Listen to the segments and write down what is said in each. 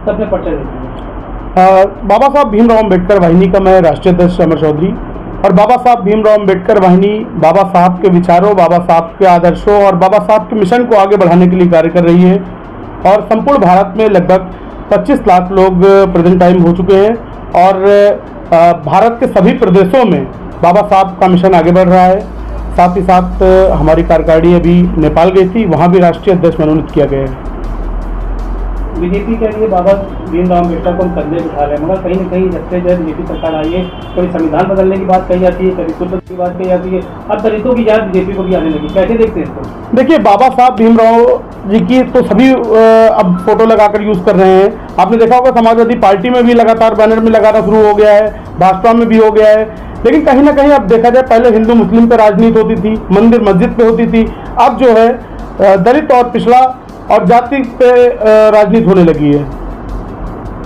सबने पर्चा देते बाबा साहब भीमराव अम्बेडकर वाहिनी का मैं राष्ट्रीय अध्यक्ष अमर चौधरी और बाबा साहब भीमराव अम्बेडकर वाहिनी बाबा साहब के विचारों, बाबा साहब के आदर्शों और बाबा साहब के मिशन को आगे बढ़ाने के लिए कार्य कर रही है। और संपूर्ण भारत में लगभग 25 लाख लोग प्रेजेंट टाइम हो चुके हैं और भारत के सभी प्रदेशों में बाबा साहब का मिशन आगे बढ़ रहा है। साथ ही साथ हमारी कार्यकारिणी अभी नेपाल गई थी, वहाँ भी राष्ट्रीय अध्यक्ष मनोनीत किया गया है। बीजेपी के लिए बाबा भीमराव अम्बेडकर को हम कंधे पे उठा रहे हैं, मगर कहीं न कहीं जब से बीजेपी सरकार आई है कभी संविधान बदलने की बात कही जाती है, कभी कुछ की बात कही जाती है, अब दलितों की याद बीजेपी को भी आने लगी। कैसे देखते हैं इसको? देखिए, बाबा साहब भीमराव जी की तो सभी अब फोटो लगाकर यूज कर रहे हैं। आपने देखा होगा समाजवादी पार्टी में भी लगातार बैनर में लगाना शुरू हो गया है, भाजपा में भी हो गया है। लेकिन कहीं ना कहीं अब देखा जाए, पहले हिंदू मुस्लिम पे राजनीति होती थी, मंदिर मस्जिद पे होती थी, अब जो है दलित और पिछड़ा और जाति पे राजनीति होने लगी है।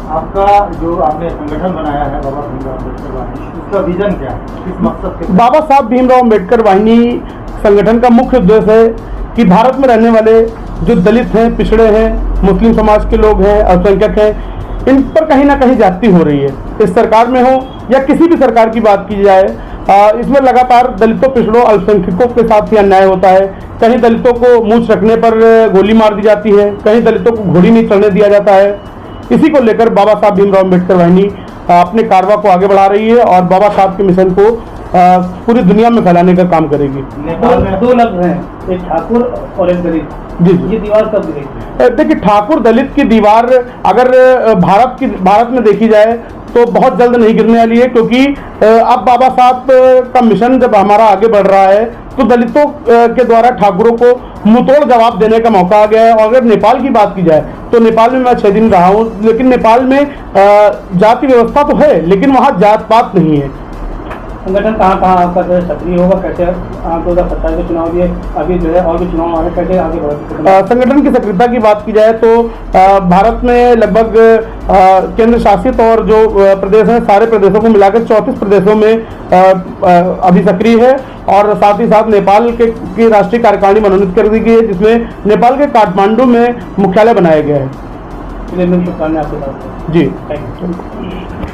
आपका जो आपने संगठन बनाया है बाबा भीमराव अम्बेडकर वाहिनी, उसका विजन क्या है, किस मकसद के? बाबा साहब भीमराव अम्बेडकर वाहिनी संगठन का मुख्य उद्देश्य है कि भारत में रहने वाले जो दलित हैं, पिछड़े हैं, मुस्लिम समाज के लोग हैं, अल्पसंख्यक हैं, इन पर कहीं ना कहीं जाति हो रही है। इस सरकार में हो या किसी भी सरकार की बात की जाए, इसमें लगातार दलितों, पिछड़ों, अल्पसंख्यकों के साथ ही अन्याय होता है। कहीं दलितों को मूंछ रखने पर गोली मार दी जाती है, कहीं दलितों को घोड़ी नहीं चढ़ने दिया जाता है। इसी को लेकर बाबा साहब भीमराव अम्बेडकर वाहिनी अपने कारवा को आगे बढ़ा रही है और बाबा साहब के मिशन को पूरी दुनिया में फैलाने का काम करेगी। नेपाल में दो लफ्ज हैं, एक ठाकुर और एक दलित। जी, ये दीवार कब गिरेगी? देखिए, ठाकुर दलित की दीवार अगर भारत में देखी जाए तो बहुत जल्द नहीं गिरने वाली है, क्योंकि अब बाबा साहब का मिशन जब हमारा आगे बढ़ रहा है तो दलितों के द्वारा ठाकुरों को मुंहतोड़ जवाब देने का मौका आ गया है। और अगर नेपाल की बात की जाए तो नेपाल में मैं 6 दिन रहा हूँ, लेकिन नेपाल में जाति व्यवस्था तो है, लेकिन वहाँ जात पात नहीं है। संगठन कहाँ आपका जो है सक्रिय होगा? कैसे 2027 के चुनाव भी है, अभी जो है और भी चुनाव आ रहे, कैसे आगे बढ़ेगा? संगठन की सक्रियता की बात की जाए तो भारत में लगभग केंद्र शासित और जो प्रदेश हैं, सारे प्रदेशों को मिलाकर 34 प्रदेशों में अभी सक्रिय है। और साथ ही साथ नेपाल की राष्ट्रीय कार्यकारिणी मनोनीत कर दी गई है, जिसमें नेपाल के काठमांडू में मुख्यालय बनाया गया है। शुभकामनाएं आपके साथ। जी, थैंक यू।